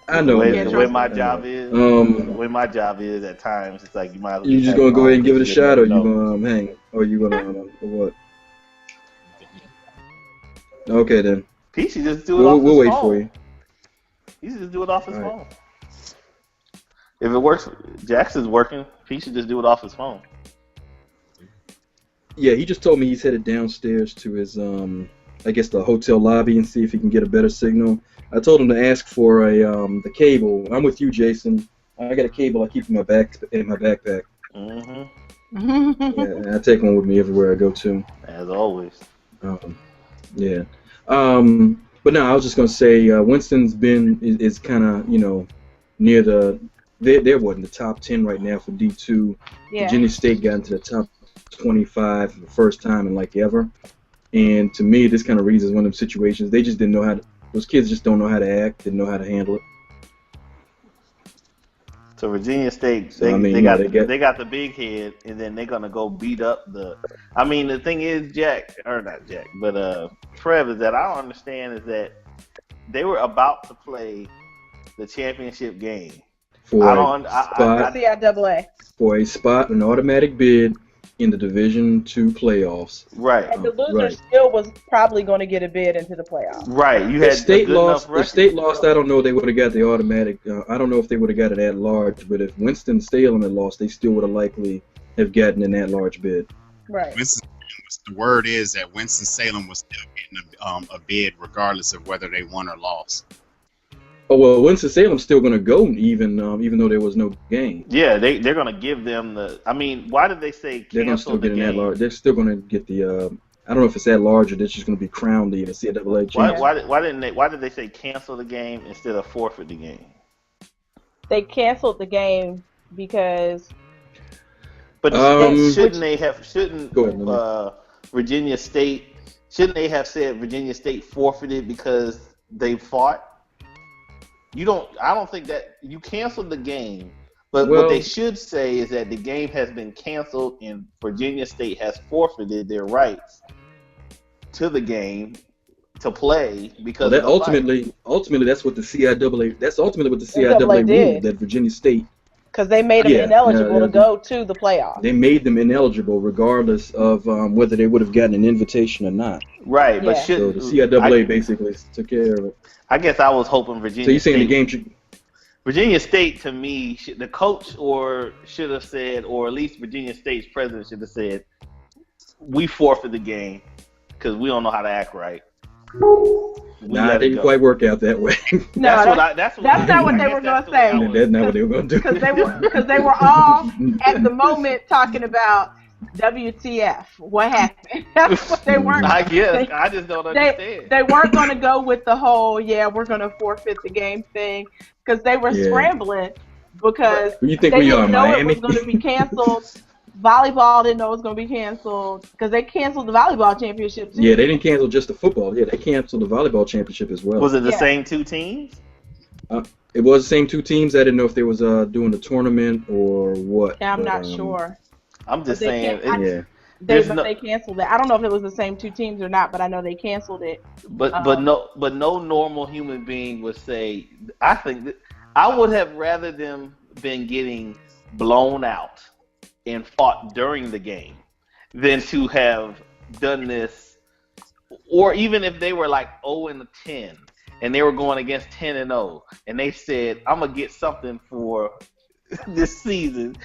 I know, man. The way my job is at times, it's like you might as well You just gonna go ahead and give it a shot, or you gonna hang, or you gonna or what? Okay then. He should just do it off his phone. We'll wait for you. He should just do it off his phone. If it works, Jackson's working. He should just do it off his phone. Yeah, he just told me he's headed downstairs to his I guess the hotel lobby and see if he can get a better signal. I told him to ask for the cable. I'm with you, Jason. I got a cable I keep in my backpack. Yeah, I take one with me everywhere I go to. As always. Yeah. But no, I was just gonna say Winston's is kind of near they're what in the top 10 right now for D2. Yeah. Virginia State got into the top 25 for the first time in like ever. And to me, this kind of reads as one of them situations. They just didn't know how to. Those kids just don't know how to act. Didn't know how to handle it. So Virginia State, they got the big head, and then they're gonna go beat up the. I mean, the thing is, Prev, is that I don't understand is that they were about to play the championship game. For a spot, an automatic bid in the Division II playoffs. Right. And the loser still was probably going to get a bid into the playoffs. Right. You had if State lost, I don't know they would have got the automatic. I don't know if they would have got it at large, but if Winston-Salem had lost, they still would have likely have gotten an at-large bid. Right. The word is that Winston-Salem was still getting a bid regardless of whether they won or lost. Oh well, Winston-Salem's still going to go even though there was no game. Yeah, they're going to give them the. I mean, why did they say cancel the game? They're still going to get the. I don't know if it's at large or they're just going to be crowned the NCAA champion. Why did they say cancel the game instead of forfeit the game? They canceled the game because. But Virginia State shouldn't they have said Virginia State forfeited because they fought? I don't think that you canceled the game, but what they should say is that the game has been canceled and Virginia State has forfeited their rights to the game to play because ultimately that's what the CIAA ruled that Virginia State, because they made them ineligible to go to the playoffs. They made them ineligible regardless of whether they would have gotten an invitation or not. Right, but so the CIAA basically took care of it. I guess I was hoping Virginia. So you're saying the game Virginia State, to me, the coach should have said, or at least Virginia State's president should have said, we forfeit the game because we don't know how to act right. It didn't quite work out that way. That's not what they were going to say. That's not what they were going to do. Because they were all at the moment talking about WTF, what happened? That's what they weren't. I guess. I just don't understand. They weren't going to go with the whole, we're going to forfeit the game thing, because they were scrambling because you think they we didn't know Miami? it was going to be canceled. Volleyball didn't know it was going to be canceled because they canceled the volleyball championship too. Yeah, they didn't cancel just the football. Yeah, they canceled the volleyball championship as well. Was it the same two teams? It was the same two teams. I didn't know if they was doing a tournament or what. I'm not sure. I'm just saying. They canceled it. I don't know if it was the same two teams or not, but I know they canceled it. But no normal human being would say. I think that I would have rather them been getting blown out and fought during the game than to have done this, or even if they were like 0-10 and they were going against 10-0 and they said, I'm gonna get something for this season.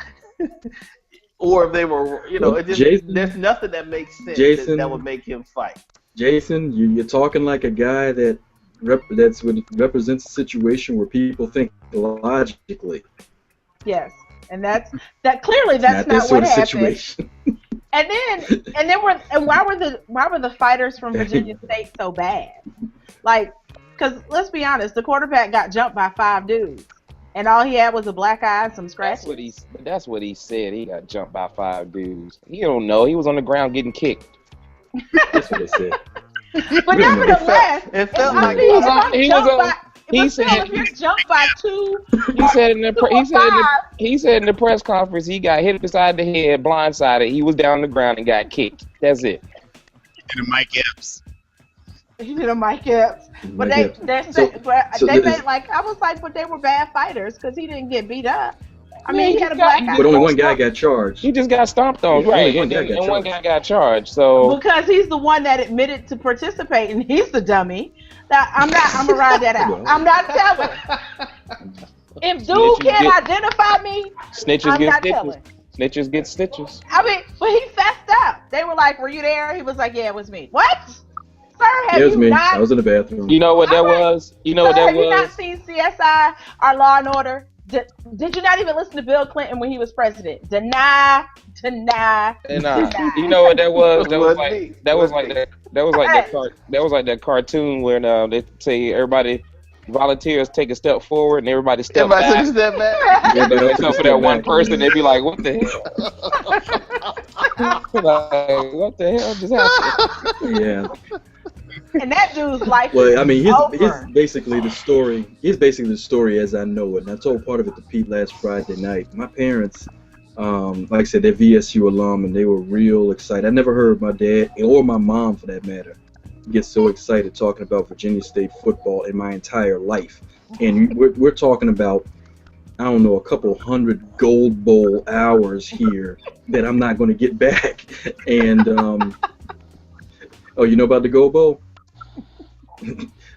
Or if they were, there's nothing that makes sense that would make him fight. Jason, you're talking like a guy that represents a situation where people think logically. Yes, and that's not what happened. And why were the fighters from Virginia State so bad? Like, because let's be honest, the quarterback got jumped by 5 dudes. And all he had was a black eye and some scratches. That's what he said. He got jumped by 5 dudes. He don't know. He was on the ground getting kicked. That's what they said. But nevertheless, it felt like he said if you're jumped by 2. He said in the press conference he got hit beside the head, blindsided. He was down on the ground and got kicked. That's it. And Mike Epps. He did a Mike Epps. But Mike they Epps. So they this- made like I was like, but they were bad fighters because he didn't get beat up. I Yeah, mean, he he had a just got- black eye. but only one guy got charged. He just got stomped on, Yeah, right? only one guy got And one charged. guy got charged. So Because he's the one that admitted to participate, and he's the dummy. Now, I'm gonna ride that out. Well. I'm not telling. If dude Snitches can't get- identify me, snitches I'm get not stitches. telling. Snitches get stitches. I mean, but he fessed up. They were like, "Were you there?" He was like, "Yeah, it was me." What? Sir, have It was you me. not? I was in the bathroom. You know what that All right. was? You know Sir, what that have you not was? seen CSI or Law and Order? Did you not even listen to Bill Clinton when he was president? Deny. And you know what that was? That was like that was like that cartoon where they say everybody volunteers take a step forward and everybody step Everybody back. took a step back. Except for that one person, they'd be like, "What the hell? Like, what the hell just happened?" Yeah. And that dude's life Well, I mean, is he's over. basically the story. He's basically the story as I know it. And I told part of it to Pete last Friday night. My parents, like I said, they're VSU alum, and they were real excited. I never heard my dad, or my mom for that matter, get so excited talking about Virginia State football in my entire life. And we're talking about, I don't know, a couple hundred Gold Bowl hours here that I'm not going to get back. And, oh, you know about the Gold Bowl?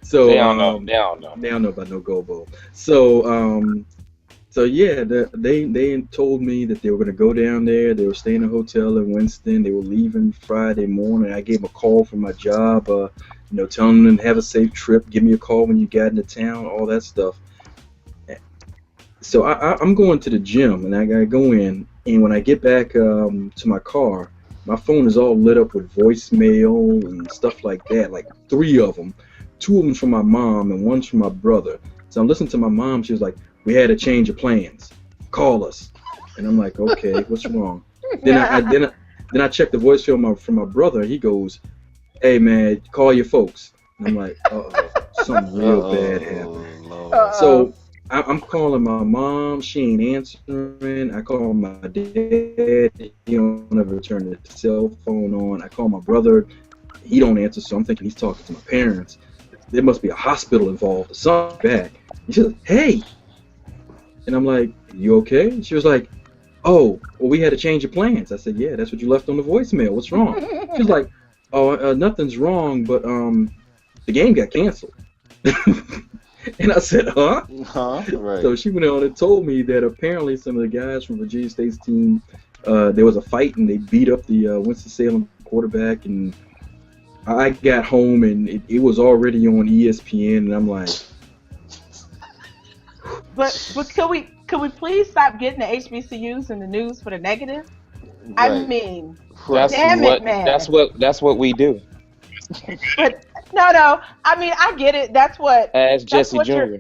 So They don't know. They don't know. They don't know about no Gold Bowl. So yeah, they told me that they were gonna go down there. They were staying in a hotel in Winston. They were leaving Friday morning. I gave them a call from my job, telling them to have a safe trip. Give me a call when you got into town, all that stuff. So I'm going to the gym, and I gotta go in. And when I get back to my car, my phone is all lit up with voicemail and stuff like that, like 3 of them. 2 of them from my mom and 1's from my brother. So I'm listening to my mom. She was like, "We had a change of plans. Call us." And I'm like, "Okay, what's wrong?" Then I checked the voicemail from my brother. He goes, "Hey man, call your folks." And I'm like, "Uh-oh, something real bad happened." So I'm calling my mom. She ain't answering. I call my dad. He don't ever turn the cell phone on. I call my brother. He don't answer. So I'm thinking he's talking to my parents. There must be a hospital involved or something bad. He said, "Hey," and I'm like, "You okay?" And she was like, "Oh, well, we had a change of plans." I said, "Yeah, that's what you left on the voicemail. What's wrong?" She was like, "Oh, nothing's wrong, but the game got canceled." And I said, "Huh?" Right. So she went on and told me that apparently some of the guys from Virginia State's team, there was a fight and they beat up the Winston-Salem quarterback. And I got home and it was already on ESPN, and I'm like, But could we please stop getting the HBCUs in the news for the negative? Right. I mean, That's damn what. it, man. That's what we do. But no. I mean, I get it. That's what. As Jesse what Jr.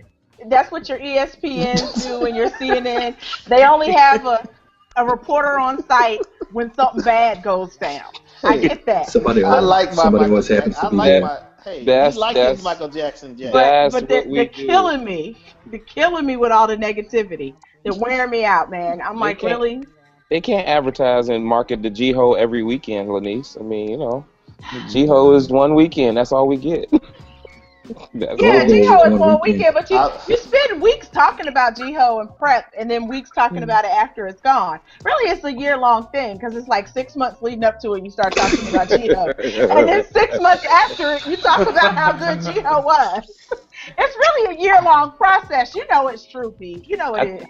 That's what your ESPNs do and your CNN. They only have a reporter on site when something bad goes down. I get that. somebody else happens to be there. His Michael Jackson. But they're killing me. They're killing me with all the negativity. They're wearing me out, man. I'm like, really? They can't advertise and market the G-Ho every weekend, Lonice. I mean, G-Ho is one weekend. That's all we get. Yeah, G-Ho is one weekend, but you spend weeks talking about G-Ho and prep, and then weeks talking about it after it's gone. Really, it's a year-long thing, because it's like 6 months leading up to it, you start talking about G-Ho. And then 6 months after it, you talk about how good G-Ho was. It's really a year-long process. You know it's true, Pete. You know it is.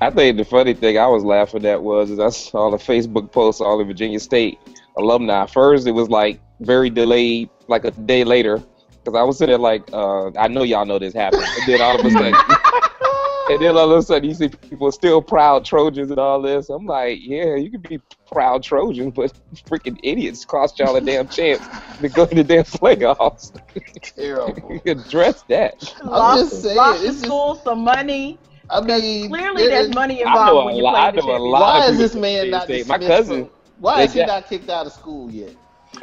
I think the funny thing I was laughing at was I saw the Facebook post of all the Virginia State alumni. First, it was like very delayed, like a day later. Because I was sitting there like, I know y'all know this happened. And then all of a sudden, you see people still proud Trojans and all this. I'm like, yeah, you can be proud Trojans, but freaking idiots cost y'all a damn chance to go to the damn playoffs. Terrible. You address that. I'm just saying. Lost the school some money. I mean, clearly there's money involved when you play the championship. Why is this man not dismissed? My cousin. Why is he not kicked out of school yet?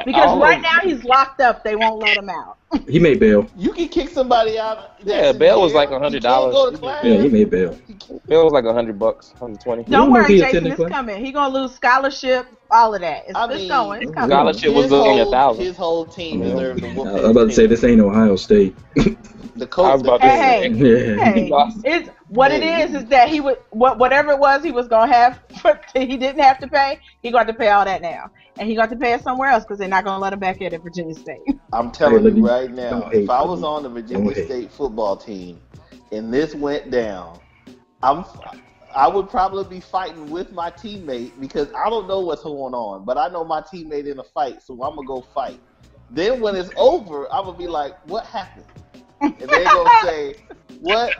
Because right now he's locked up. They won't let him out. He made bail. You can kick somebody out. Yeah, bail was like $100. Go to class. Yeah, he made bail. Bail was like $100, $120. Don't worry, Jason, it's coming. He gonna lose scholarship, all of that. It's going. It's coming. Scholarship was only $1,000. His whole team deserved to whoop. I was about to say this ain't Ohio State. The coach. I was about to say. Hey, it's what it is that he would whatever it was he was gonna have. He didn't have to pay. He got to pay all that now, and he got to pay it somewhere else because they're not gonna let him back in at Virginia State. I'm telling you right now, if I was on the Virginia State football team and this went down, I would probably be fighting with my teammate because I don't know what's going on, but I know my teammate in a fight, so I'm gonna go fight. Then when it's over, I'm gonna be like, "What happened?" And they're gonna say, "What?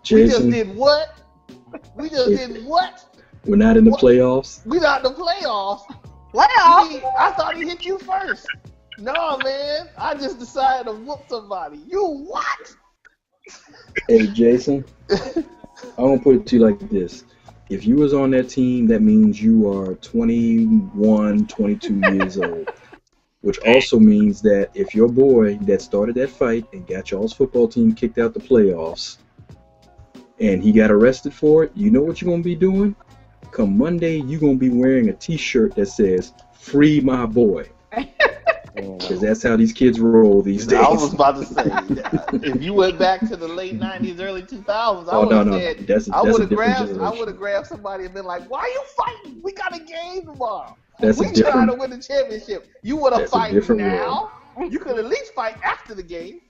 Jason, we just did what? We just did what? We're not in the playoffs. We're not in the playoffs. I thought he hit you first. No, man. I just decided to whoop somebody. You what?" Hey, Jason, I'm gonna put it to you like this. If you was on that team, that means you are 21, 22 years old. Which also means that if your boy that started that fight and got y'all's football team kicked out the playoffs and he got arrested for it, you know what you're going to be doing? Come Monday, you're going to be wearing a t-shirt that says, "Free my boy." Because that's how these kids roll these days. I was about to say, if you went back to the late 90s, early 2000s, I would have grabbed somebody and been like, "Why are you fighting? We got a game tomorrow. We trying to win the championship. You want to fight now? You could at least fight after the game."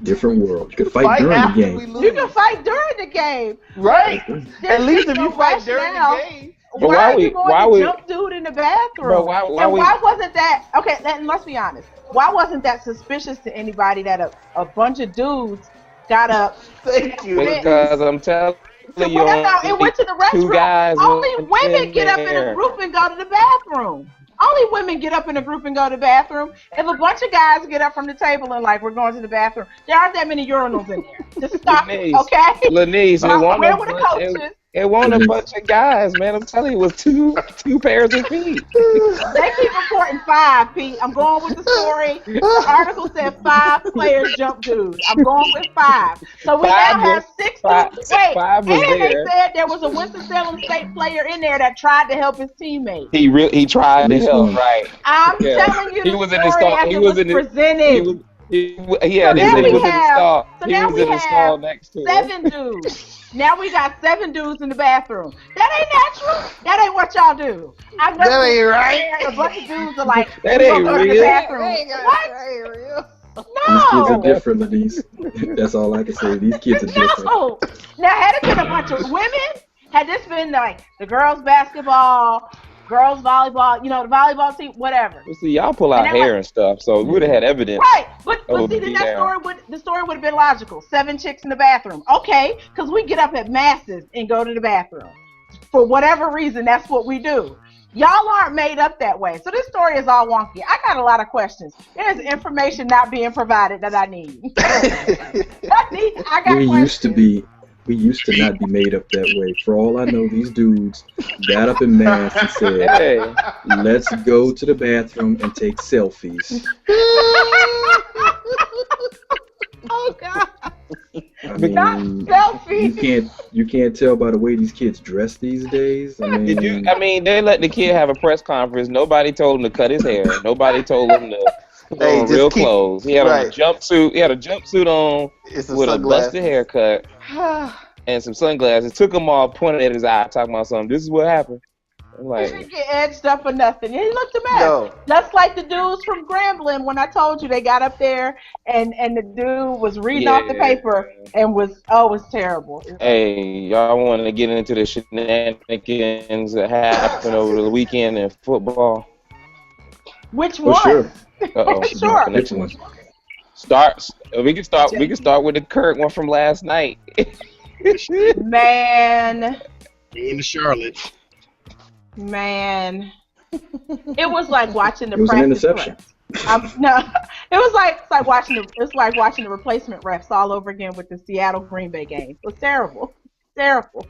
Different world. You can fight during the game. You can fight during the game. Right. At least if you fight during the game. Why are you going to jump dude in the bathroom? Why wasn't that, okay, let's be honest. Why wasn't that suspicious to anybody that a bunch of dudes got up? Thank you. Because I'm telling you, it went to the restroom. Only women get up in a group and go to the bathroom. Only women get up in a group and go to the bathroom. If a bunch of guys get up from the table and like, we're going to the bathroom, there aren't that many urinals in there. Just stop it, okay? Lonice, where were the coaches? It wasn't a bunch of guys, man. I'm telling you, it was two pairs of feet. They keep reporting 5, Pete. I'm going with the story. The article said 5 players jumped dudes. I'm going with 5. So we now have 6 dudes. Wait, and they said there was a Winston-Salem State player in there that tried to help his teammate. He tried to help, right? I'm telling you, he was in the stall. He was presented. He was in the stall next to 7 dudes. Now we got 7 dudes in the bathroom. That ain't natural. That ain't what y'all do. I've never that ain't right. A bunch of dudes are like, that ain't real. The bathroom. What? That ain't real. No. These kids are different, Lonice. That's all I can say. These kids are different. No. Now, had it been a bunch of women, had this been like the girls' basketball, girls volleyball, the volleyball team, whatever. Well, see, y'all pull out hair and stuff, so we would have had evidence. Right, but see, then the story would have been logical. 7 chicks in the bathroom. Okay, because we get up at masses and go to the bathroom. For whatever reason, that's what we do. Y'all aren't made up that way. So this story is all wonky. I got a lot of questions. There's information not being provided that I need. I got questions. We used to not be made up that way. For all I know, these dudes got up in mass and said, "Hey, let's go to the bathroom and take selfies." Oh God! I mean, not selfies. You can't tell by the way these kids dress these days. I mean, they let the kid have a press conference. Nobody told him to cut his hair. Nobody told him to put on real clothes. He had a jumpsuit. He had a jumpsuit on with a busted haircut and some sunglasses. Took them all, pointed at his eye, talking about something. This is what happened. I'm like, he didn't get edged up or nothing. He looked a mess. No. That's like the dudes from Grambling when I told you they got up there and the dude was reading off the paper and was terrible. Hey, y'all want to get into the shenanigans that happened over the weekend in football? Which one? Sure. Sure. Which one? We can start with the Kurt one from last night. Man. Going to Charlotte. Man, it was like watching the practice. It was an interception. It was like watching the replacement refs all over again with the Seattle Green Bay game. It was terrible, terrible.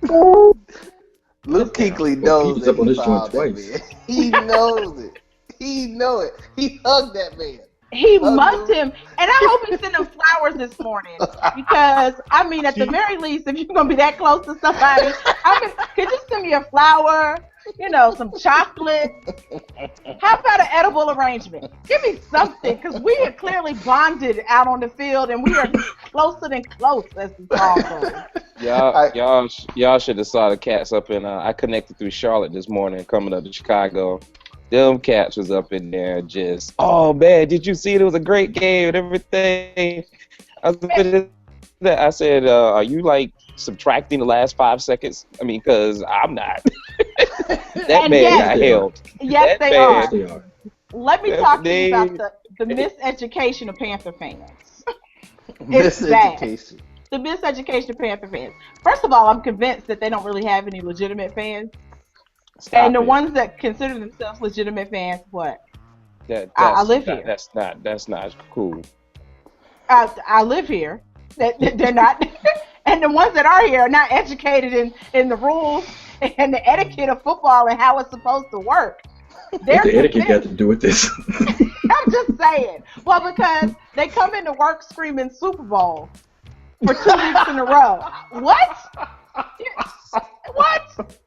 Luke Kuechly knows up on his joint twice. He knows it. He know it. He hugged that man. He mugged him, and I hope he sent him flowers this morning because I mean, at the very least, if you're gonna be that close to somebody, could you send me a flower? You know, some chocolate. How about an edible arrangement? Give me something, because we are clearly bonded out on the field, and we are closer than close as the song goes. Y'all should have saw the cats up in. I connected through Charlotte this morning, coming up to Chicago. Them cats was up in there just, oh man, did you see it? It was a great game and everything. I said, are you like subtracting the last 5 seconds? I mean, because I'm not. That man got held. Yes, they are. Let me talk to you about the miseducation of Panther fans. Miseducation. The miseducation of Panther fans. First of all, I'm convinced that they don't really have any legitimate fans. And the ones that consider themselves legitimate fans, what? I live here. That's not cool. I live here. They're not. And the ones that are here are not educated in the rules and the etiquette of football and how it's supposed to work. What's the etiquette got to do with this? I'm just saying. Well, because they come into work screaming Super Bowl for 2 weeks in a row. What? What?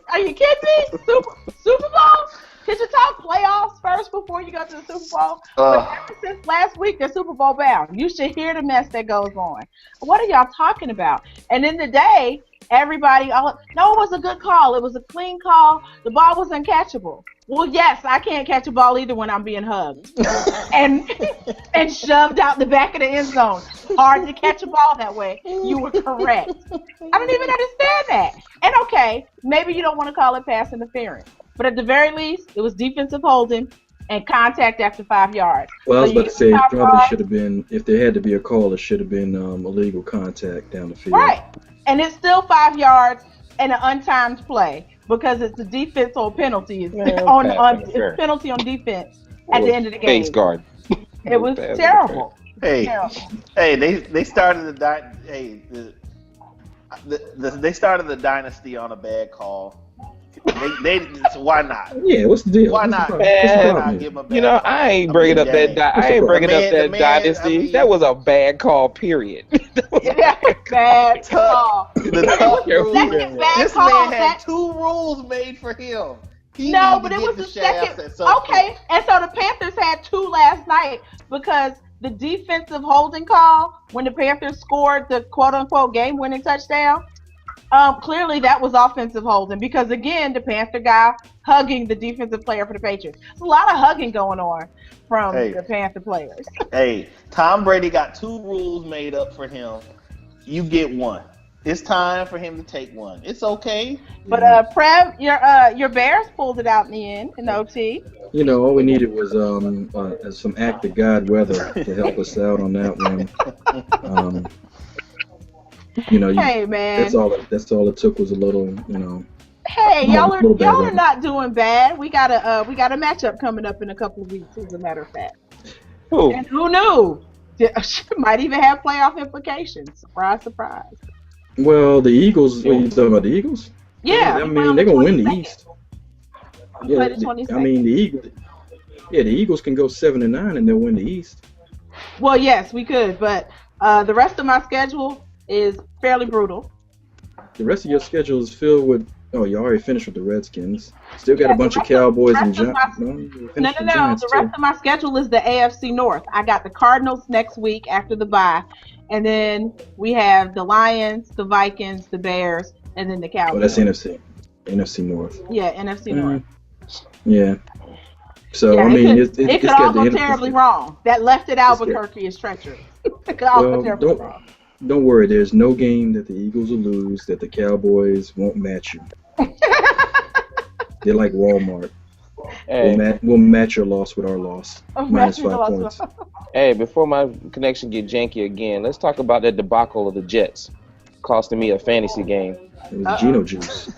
Are you kidding me? Super Bowl? Could you talk playoffs first before you go to the Super Bowl? But ever since last week, they're Super Bowl bound. You should hear the mess that goes on. What are y'all talking about? And in the day, everybody, no, it was a good call. It was a clean call. The ball was uncatchable. Well, yes, I can't catch a ball either when I'm being hugged and shoved out the back of the end zone. Hard to catch a ball that way. You were correct. I don't even understand that. And okay, maybe you don't want to call it pass interference, but at the very least, it was defensive holding and contact after 5 yards. Well, I was about to say, it probably should have been, if there had to be a call, it should have been illegal contact down the field. Right. And it's still 5 yards and an untimed play because it's a defense or penalty. It's penalty on defense at the end of the game. Face guard. It was terrible. They started they started the dynasty on a bad call. So why not? Yeah, what's the deal? Why not? You know, I ain't bringing up that dynasty. I mean, that was a bad call, period. Bad call. This man had 2 rules made for him. But it was the second. Okay, and so the Panthers had 2 last night because the defensive holding call when the Panthers scored the quote-unquote game-winning touchdown. Clearly that was offensive holding because again the Panther guy hugging the defensive player for the Patriots. There's a lot of hugging going on from the Panther players. Tom Brady got 2 rules made up for him. You get 1. It's time for him to take 1. It's okay. But Prev, your Bears pulled it out in the end in OT. You know, all we needed was some act of God weather to help us out on that one. You know, man. That's all it took was a little, you know. Hey, y'all are not doing bad. We got a matchup coming up in a couple of weeks, as a matter of fact. Who? And who knew? Might even have playoff implications. Surprise, surprise. Well, the Eagles. What are you talking about? The Eagles? Yeah. I mean, they're gonna win the East. Yeah, the Eagles. Yeah, the Eagles can go 7-9 and they'll win the East. Well, yes, we could, but the rest of my schedule is fairly brutal. The rest of your schedule is filled with. Oh, you already finished with the Redskins. Still got a bunch of Cowboys and Giants. No. The rest of my schedule is the AFC North. I got the Cardinals next week after the bye, and then we have the Lions, the Vikings, the Bears, and then the Cowboys. Oh, that's NFC North. Yeah, NFC North. Yeah. So I mean, it could all go terribly wrong. That left at Albuquerque is treacherous. It could all go terribly wrong. Don't worry, there's no game that the Eagles will lose that the Cowboys won't match you. They're like Walmart. Hey. We'll match your loss with our loss. Minus 5 points. Hey, before my connection get janky again, let's talk about that debacle of the Jets costing me a fantasy game. It was Geno Juice.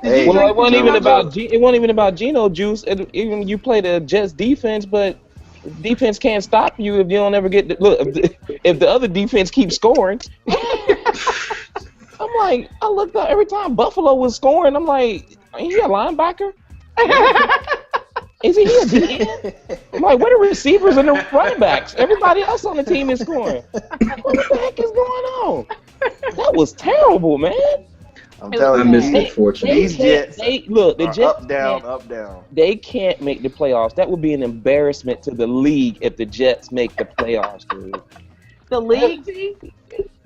Well, it wasn't even about Geno Juice. Even you play the Jets defense, but defense can't stop you if you don't ever get if the other defense keeps scoring. I'm like, I looked up every time Buffalo was scoring. I'm like, ain't he a linebacker? Is he a DN? I'm like, where are the receivers and the running backs? Everybody else on the team is scoring. What the heck is going on? That was terrible, man. I'm telling you, I missed it, fortunately. These Jets the Jets up, down. They can't make the playoffs. That would be an embarrassment to the league if the Jets make the playoffs, dude. The league team?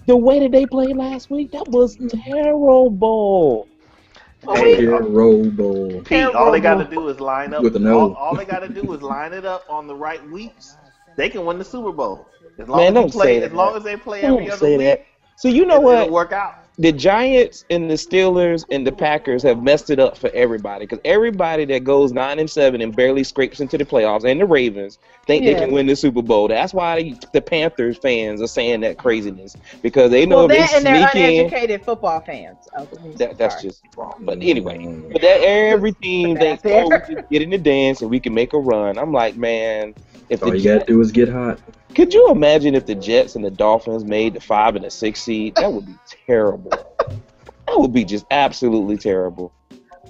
The way that they played last week, that was terrible. Terrible. Pete, all they got to do is line up. With a no. All they got to do is line it up on the right weeks. They can win the Super Bowl. As long as they play every other week. So you know what? It'll work out. The Giants and the Steelers and the Packers have messed it up for everybody because everybody that goes 9-7 and barely scrapes into the playoffs, and the Ravens think they can win the Super Bowl. That's why the Panthers fans are saying that craziness because they know if they sneak they're in, uneducated football fans. That's just wrong. But anyway, but that every team thinks we can get in the dance and we can make a run. I'm like, man, if all you gotta do is get hot. Could you imagine if the Jets and the Dolphins made the 5 and the 6 seed? That would be terrible. That would be just absolutely terrible.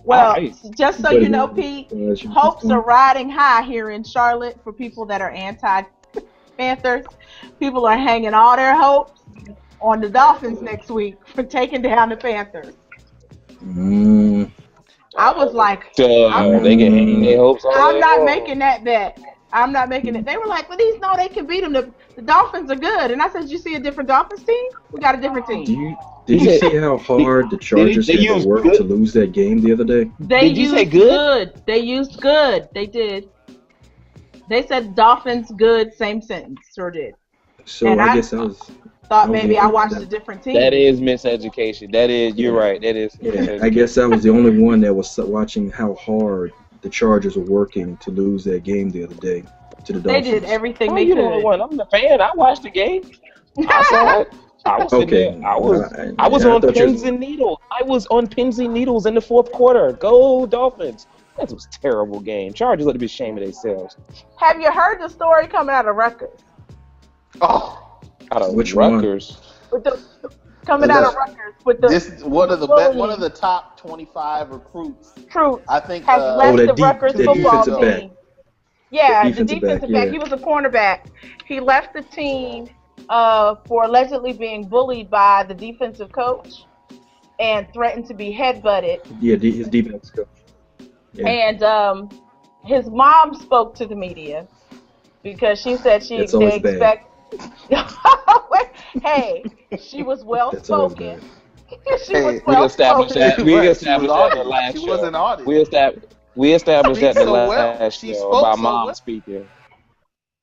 Well, just so you know, Pete, hopes are riding high here in Charlotte for people that are anti-Panthers. People are hanging all their hopes on the Dolphins next week for taking down the Panthers. I was like, they can hang their hopes on I'm not making that bet. I'm not making it. They were like, well, they can beat them. The Dolphins are good. And I said, did you see a different Dolphins team? We got a different team. Did you see how hard the Chargers had to work to lose that game the other day? Did you say good? They used good. They did. They said Dolphins good, same sentence. Sure did. So and I guess thought maybe I watched a different team. That is miseducation. That is, you're right. That is. Yeah, I guess I was the only one that was watching how hard the Chargers were working to lose that game the other day to the Dolphins. They did everything they could. I'm the fan. I watched the game. I saw it. I was there. I was on pins and needles. I was on pins and needles in the fourth quarter. Go Dolphins. That was a terrible game. Chargers ought to be ashamed of themselves. Have you heard the story coming out of Rutgers? Oh, out of which Rutgers? Coming out of Rutgers with the one of the top 25 recruits. I think has left the Rutgers football team. Yeah, the defensive back. He was a cornerback. He left the team for allegedly being bullied by the defensive coach and threatened to be headbutted. Yeah, his defensive coach. Yeah. And his mom spoke to the media because she said they expect. Hey, she was well spoken. We established that in the last show. She was an artist. We established that in the last show about mom speaking.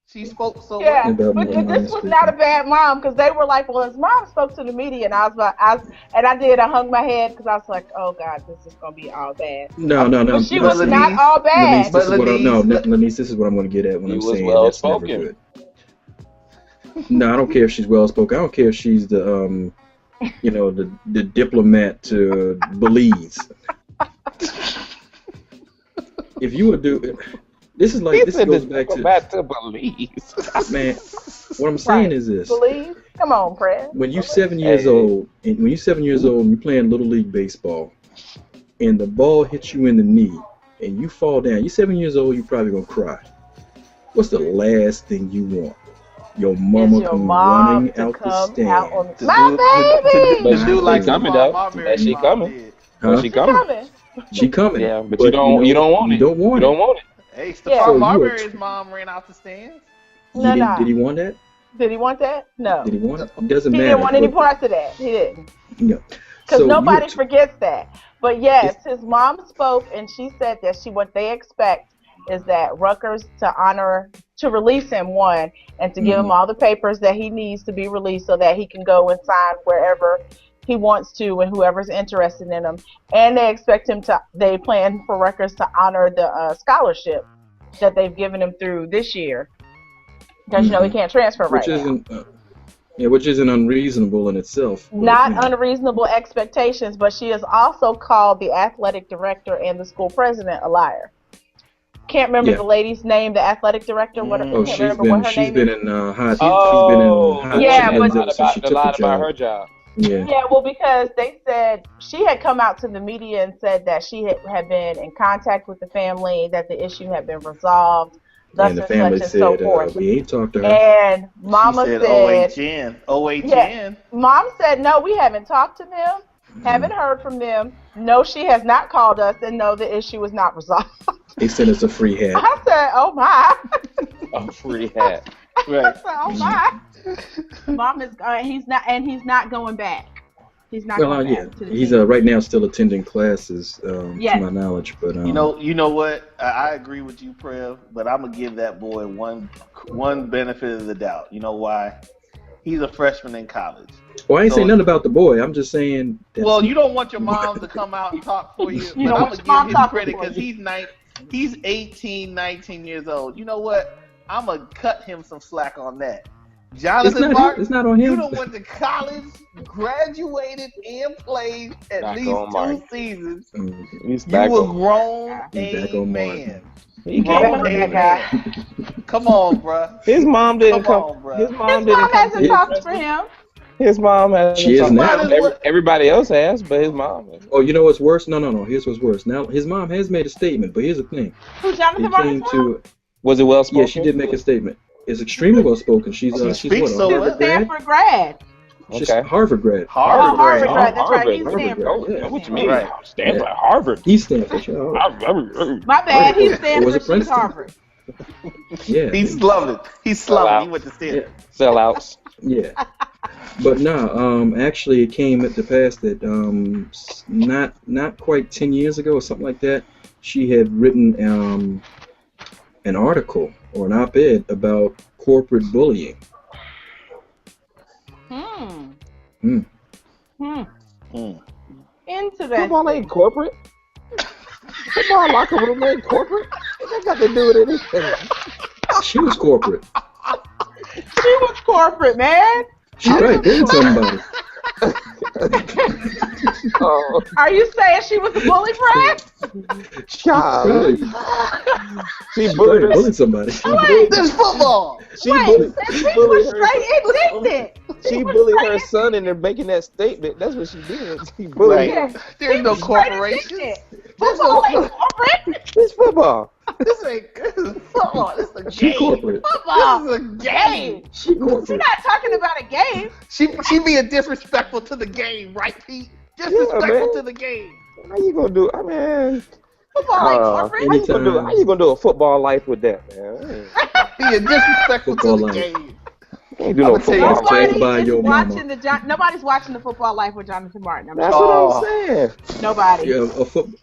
She spoke so well. Yeah, but this was not a bad mom because they were like, well, his mom spoke to the media, and I hung my head because I was like, oh God, this is gonna be all bad. No. But she was not all bad. Lonice, this is what I'm gonna get at when I'm saying that's never good. No, I don't care if she's well spoken. I don't care if she's the the diplomat to Belize. If you would do, this is like this goes back to Belize. Man, what I'm saying is this: Belize, come on, Prev. When you're 7 years old, and you're playing little league baseball, and the ball hits you in the knee, and you fall down. You're 7 years old. You're probably gonna cry. What's the last thing you want? Your mama come running out the stand. My baby! To do like coming though. She coming. Huh? She coming. She coming. Yeah, but you don't want it. You don't want it. Hey, Stephon Marbury's mom ran out the stands. Did he want that? Did he want that? No. Did he want it? It doesn't matter. He didn't want any parts of that. He didn't. Yeah. Because nobody forgets that. But yes, his mom spoke and she said that what they expect is that Rutgers to release him, one, and to give him all the papers that he needs to be released so that he can go and sign wherever he wants to and whoever's interested in him. And they plan for Rutgers to honor the scholarship that they've given him through this year. Because, he can't transfer right now. Which isn't unreasonable in itself. Not unreasonable expectations, but she has also called the athletic director and the school president a liar. Can't remember the lady's name, the athletic director. She's been in hot. Yeah, but she lied about her job. Yeah. Yeah, well, because they said she had come out to the media and said that she had been in contact with the family, that the issue had been resolved, thus And the and family such and so said, forth. we ain't talked to her. And Mama She said, said, OHN. Mom said, no, we haven't talked to them, haven't heard from them. No, she has not called us, and no, the issue is not resolved. They sent us a free hat. I said, oh my. A free hat. Right. I said, oh my. Mom is, he's not going back. He's not going back to the he's team. right now still attending classes, to my knowledge. But you know what? I agree with you, Prev, but I'm gonna give that boy one benefit of the doubt. You know why? He's a freshman in college. Well, I ain't saying nothing about the boy. I'm just saying. Well, you don't want your mom to come out and talk for you. But I'm gonna give him credit because he's 18, 19 years old. You know what? I'm gonna cut him some slack on that. Jonathan Martin, it's not on him. You done went to college, graduated, and played at least 2 seasons. You were grown a man. Come on, bro. His mom didn't come. His mom hasn't talked for him. His mom hasn't talked. Everybody else has, but his mom hasn't. Oh, you know what's worse? No. Here's what's worse. Now, his mom has made a statement, but here's the thing. Who, Jonathan Martin's mom? Was it well spoken? Yeah, she did make a statement. It's extremely well spoken. She's what? Stanford grad. She's Harvard grad. Harvard grad. That's right. He's Stanford. Oh, yeah. What you mean? Right. Stanford, Harvard. He's Stanford. My bad. He's Stanford. She's Harvard. Yeah. He's slumming. He went to Stanford. Sellouts. Yeah. But no, actually, it came at the pass that not quite 10 years ago or something like that, she had written an article or an op-ed about corporate bullying. Interesting. Football ain't corporate. Football locker room ain't corporate. That got to do with anything. She was corporate. She was corporate, man. She probably bullied somebody. Are you saying she was a bully, Fred? She bullied somebody. This football. She bullied her son into making that statement. That's what she did. She bullied him. There's no corporation. Football ain't corporate. It's football. This ain't football. This is a She game. corporate. Football. This is a game. She corporate. We're not talking about a game. She being disrespectful to the game, right, Pete? Disrespectful to the game. How you gonna do? I mean, football ain't corporate. How you gonna do a football life with that, man? Being disrespectful to the game. Can't do no football life. Nobody's watching the football life with Jonathan Martin. That's what I'm saying. Nobody. Yeah,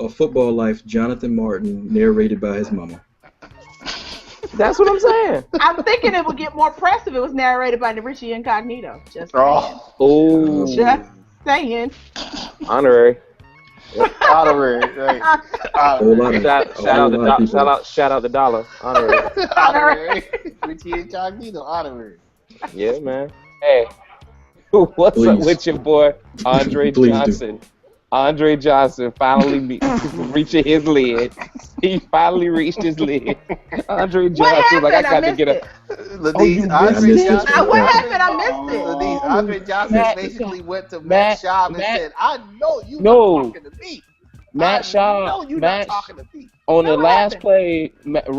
a football life, Jonathan Martin, narrated by his mama. That's what I'm saying. I'm thinking it would get more press if it was narrated by Richie Incognito. Just saying. Honorary. Honorary, right. Shout out the dollar. Honorary. Richie Incognito, honorary. Yeah, man. Hey, what's up with your boy Andre Johnson? Andre Johnson finally reaching his lid. He finally reached his lid. Andre Johnson, like I got to get a. Lonice, Andre Johnson. What happened? I missed it. Lonice, Andre Johnson basically went to Matt Schaub and said, "I know you not talking to me." Matt Schaub. On the last play,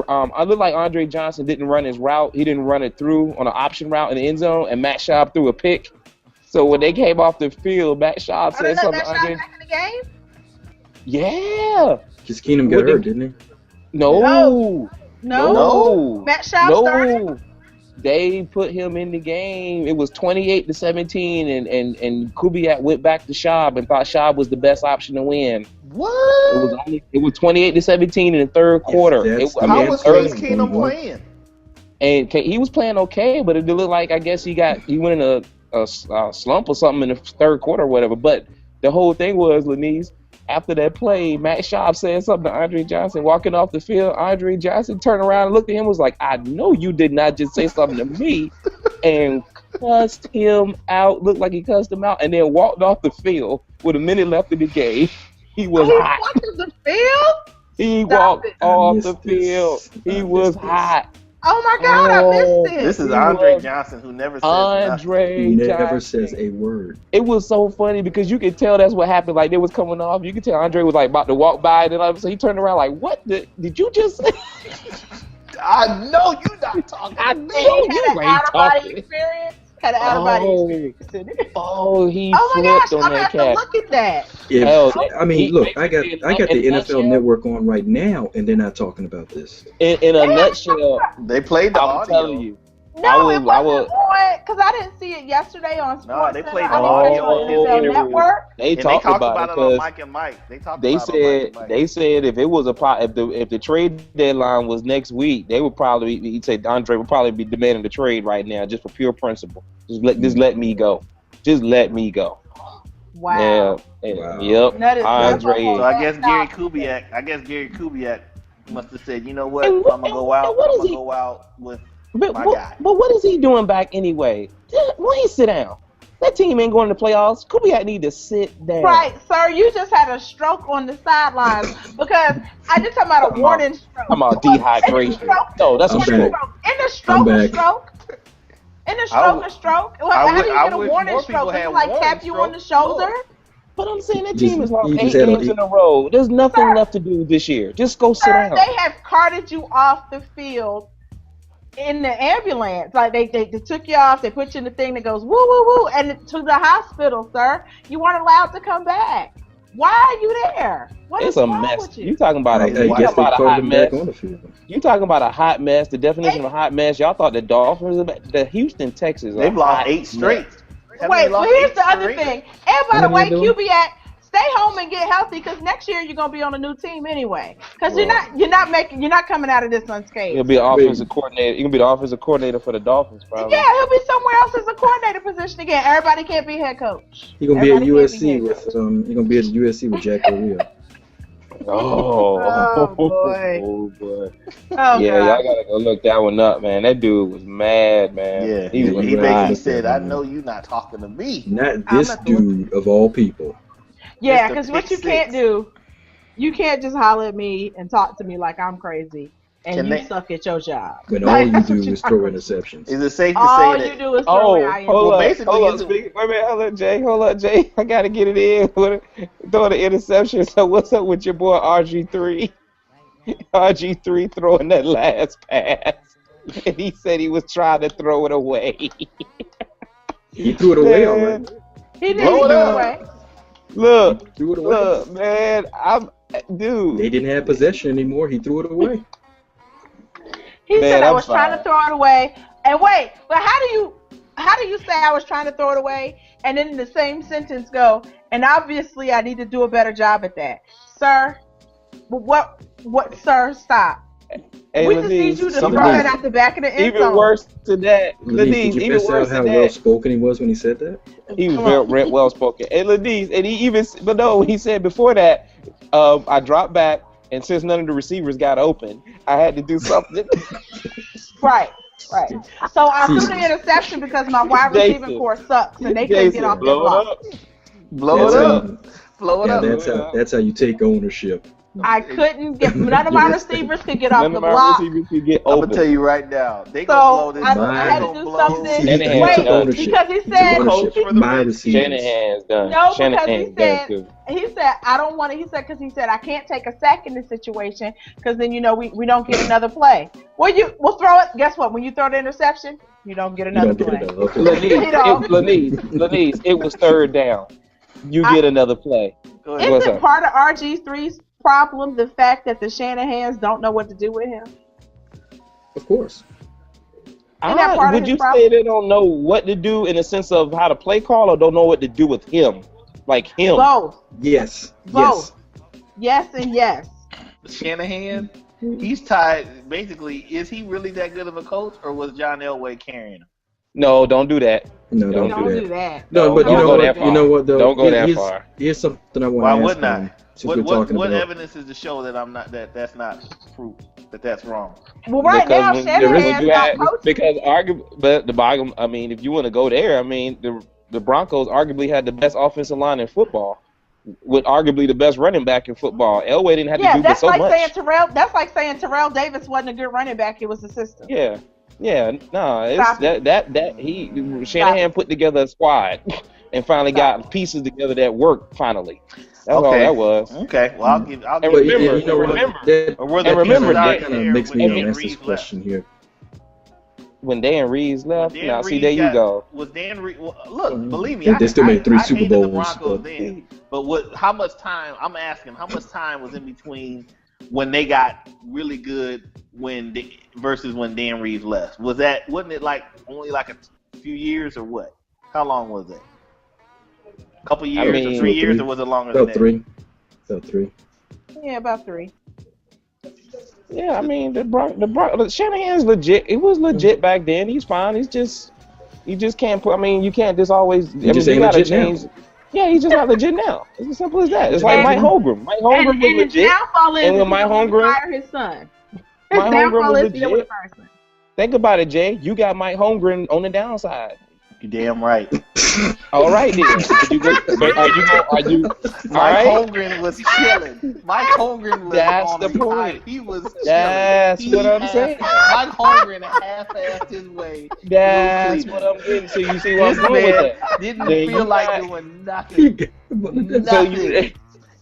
I looked like Andre Johnson didn't run his route. He didn't run it through on an option route in the end zone, and Matt Schaub threw a pick. So when they came off the field, Matt Schaub said something. Matt Schaub back in the game? Yeah. Because Keenum got hurt, didn't he? No. Matt Schaub started? They put him in the game. It was 28-17, and Kubiak went back to Schaub and thought Schaub was the best option to win. What? It was 28-17 in the third quarter. How was Keenum playing? And he was playing okay, but it looked like I guess he went in a slump or something in the third quarter or whatever. But the whole thing was, Lonice, after that play, Matt Schaub said something to Andre Johnson walking off the field. Andre Johnson turned around and looked at him and was like, I know you did not just say something to me, and cussed him out, looked like he cussed him out, and then walked off the field with a minute left in the game. He was hot. Walked off the field? He walked off the field. He was hot. Oh my God, I missed it. This is Andre Johnson, who never says Andre He never Johnson. says a word. It was so funny because you could tell that's what happened. Like, they was coming off. You could tell Andre was like about to walk by, and then all of a sudden he turned around like, "What did you just say?" I know you not talking. I know He you had an ain't out-of-body talking. experience. Had an out-of-body experience. Oh, he Oh my flipped gosh, on I'm gonna that have to cat. look at that. I mean, look, I got the NFL Network on right now, and they're not talking about this. In a nutshell, They played the I'm audio. telling you. No, it wasn't on, because I didn't see it yesterday on Sports No, they played the Center. I didn't catch it on NFL Network. They And talked they about talked it on because Mike and Mike. they said if it was if the trade deadline was next week, they would probably, he'd say Andre would probably be demanding the trade right now just for pure principle. Just let me go. Just let me go. Wow. Yeah. Wow. Yep. Andre. So I guess Gary Kubiak must have said, you know what? If I'm gonna go out, I'm gonna go out with my guy. But what is he doing back anyway? Why he sit down? That team ain't going to the playoffs. Kubiak need to sit down. Right, sir. You just had a stroke on the sidelines because I just talking about a warning stroke. I'm about dehydration. No, that's a stroke. In the stroke. In the stroke. How do you get a warning stroke? Does it like tap you on the shoulder? But I'm saying that team is lost 8 games in a row. There's nothing left to do this year. Just go sit down. They have carted you off the field in the ambulance. Like they took you off, they put you in the thing that goes woo woo woo, and to the hospital, sir. You weren't allowed to come back. Why are you there? What it's is a wrong mess. with you? You talking about a hot mess? You talking about a hot mess? The definition of a hot mess. Y'all thought the Dolphins, the Houston Texans, they've lost 8 straight. Wait, well here's the other thing. And by the way, Kubiak, stay home and get healthy because next year you're gonna be on a new team anyway. Because you're not coming out of this unscathed. He'll be an offensive coordinator. You can be the offensive coordinator for the Dolphins, probably. Yeah, he'll be somewhere else as a coordinator position again. Everybody can't be head coach. He's gonna be at USC with Jack O'Leary. Oh boy. Oh boy. Oh, yeah, God. y'all gotta go look that one up, man. That dude was mad, man. Yeah, he basically said, "I know you not talking to me." Not this dude of all people. Yeah, because what you can't do, you can't just holler at me and talk to me like I'm crazy and you suck at your job. When all you do is throw interceptions. Is it safe to say all that? you do is throw it. Hold up, Jay. Hold up, Jay. I gotta get it in. Throw the interception. So what's up with your boy RG3? RG3 throwing that last pass, and he said he was trying to throw it away. He threw it away already. He did throw it away. Look, man, dude. They didn't have possession anymore. He threw it away. He said I was trying to throw it away. And wait, but how do you say I was trying to throw it away and then in the same sentence go, and obviously I need to do a better job at that. Sir, what sir, stop. Hey, we just need you to throw it out the back of the end zone. Even worse to that, Lonice, did you miss out how well spoken he was when he said that? He was very well spoken. And Lonice, and he said before that, I dropped back, and since none of the receivers got open, I had to do something. Right. So I threw the interception because my wide receiving core sucks, and they couldn't get off the block. Blow it up. That's how you take ownership. I couldn't get none of my receivers could get off the block. I'm gonna tell you right now, they gonna blow this. I had to do something. Wait, because he said my receivers. Shanahan's done. No, because he said I don't want to. He said because I can't take a sack in this situation because then we don't get another play. We'll throw it. Guess what? When you throw the interception, you don't get another play. Lonice, it was third down. You get another play. Isn't part of RG3's problem the fact that the Shanahans don't know what to do with him? Of course. Would you say they don't know what to do in the sense of how to play call, or don't know what to do with him? Like him? Both. Yes. Both. Yes and yes. Shanahan, he's tied. Basically, is he really that good of a coach, or was John Elway carrying him? No, don't do that. No, don't do that. No, but you know what though? Don't go that far. Here's something I want to ask. Why wouldn't I? What about. evidence is to show that I'm not that's not proof that's wrong? Well, right now Shanahan's not coaching. Because but the bottom. I mean, if you want to go there, I mean, the Broncos arguably had the best offensive line in football. with arguably the best running back in football. Elway didn't have to do that's so like much. That's like saying Terrell Davis wasn't a good running back. It was the system. Yeah, no, it's Shanahan put together a squad and finally got pieces together that worked. Finally, that's all that was. Okay, well I'll give. Remember that kind of makes me ask this question here. When Dan Reeves left, there you go. Was Dan Reeves? Well, look, believe me, they still made 3 Super Bowls. The Broncos then, but how much time? I'm asking, how much time was in between when they got really good versus when Dan Reeves left? Wasn't it like only like a few years or what? How long was it? A couple years or 3 years, or was it longer than that? About 3. Yeah, about 3. Yeah, I mean the Shanahan's legit. It was legit back then. He's fine. You just can't put. I mean, you can't just always. You gotta change. Now. Yeah, he's just not legit now. It's as simple as that. It's like Mike Holmgren. Mike Holmgren was legit. And when Mike Holmgren fire his son. Mike Holmgren was legit. Think about it, Jay. You got Mike Holmgren on the downside. You damn right. All right, then. Are you? Mike Holmgren was chilling. Mike Holmgren was. That's on the point. He was chilling. That's what I'm saying. Mike Holmgren half-assed his way. That's what I'm getting to. You see what I'm going with that? Didn't feel like doing nothing.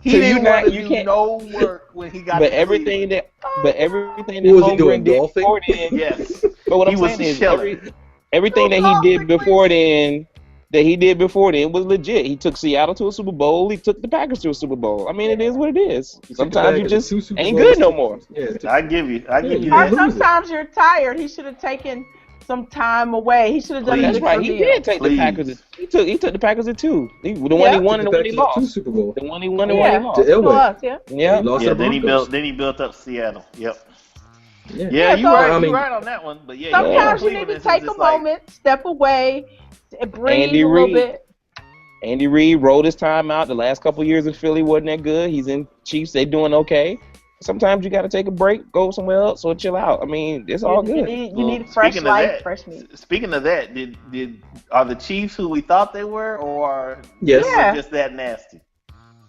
He didn't want to do no work when he got. But everything that Holmgren did before then. Yes. But what I'm saying is everything that he did before then. Was legit. He took Seattle to a Super Bowl. He took the Packers to a Super Bowl. I mean, it is what it is. Sometimes you just ain't good no more. Yeah, I give you that. Or sometimes you're tired. He should have taken some time away. He should have done that. That's right. He did take the Packers. He took the Packers at 2. The one he won and the one he lost. Super Bowl. The one he won and the one he lost. To Elway. Yeah. Then he built up Seattle. Yep. Yeah, you're right on that one. But sometimes you need to take a moment, step away, breathe a little bit. Andy Reid rolled his time out. The last couple of years in Philly wasn't that good. He's in Chiefs. They doing okay. Sometimes you got to take a break, go somewhere else, or chill out. I mean, it's all good. You need fresh life, fresh meat. Speaking of that, are the Chiefs who we thought they were, or just that nasty?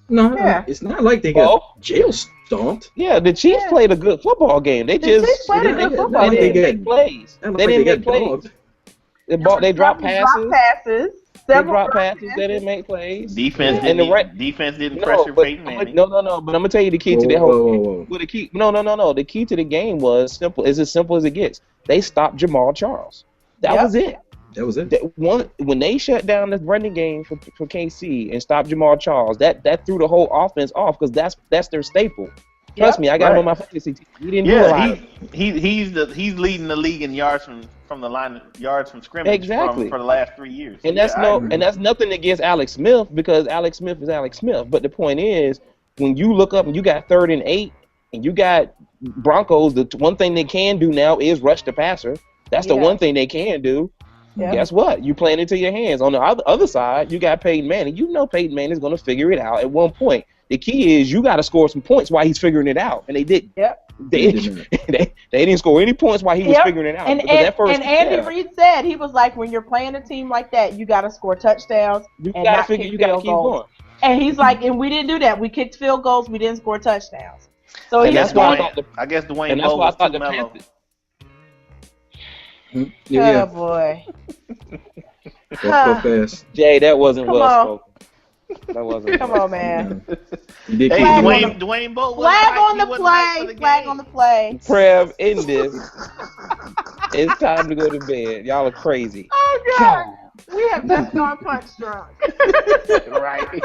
No, it's not like they got jail stomped. Yeah, the Chiefs played a good football game. They just played a good football game. They didn't make plays. They didn't make plays. They dropped passes. They dropped passes. They didn't make plays. Defense didn't pressure Peyton Manning. No. But I'm gonna tell you the key to that whole. The key. No. The key to the game was simple. It's as simple as it gets. They stopped Jamal Charles. That was it. That was it. When they shut down the running game for KC and stopped Jamal Charles, that threw the whole offense off because that's their staple. Trust me, I got him on my fantasy team. He didn't do a lot. He's leading the league in yards from the line, yards from scrimmage for the last 3 years. And that's that's nothing against Alex Smith because Alex Smith is Alex Smith. But the point is, when you look up and you got 3rd and 8, and you got Broncos, the one thing they can do now is rush the passer. That's the one thing they can do. Yeah. Guess what? You playing into your hands. On the other side, you got Peyton Manning. You know Peyton Manning is going to figure it out at one point. The key is you got to score some points while he's figuring it out, and they didn't. Yep. They didn't score any points while he was figuring it out. And Andy Reid said he was like, when you're playing a team like that, you got to score touchdowns. You got to keep going. And he's like, and we didn't do that. We kicked field goals. We didn't score touchdowns. So that's why I guess Dwayne Bowe was too mellow. Oh boy. Jay, that wasn't well spoken. That wasn't. Come on, man. Hey, Dwayne Bowe. Flag on the play. Flag on the play. Prev, in this. It's time to go to bed. Y'all are crazy. Oh God. We have just gone punch drunk. Right.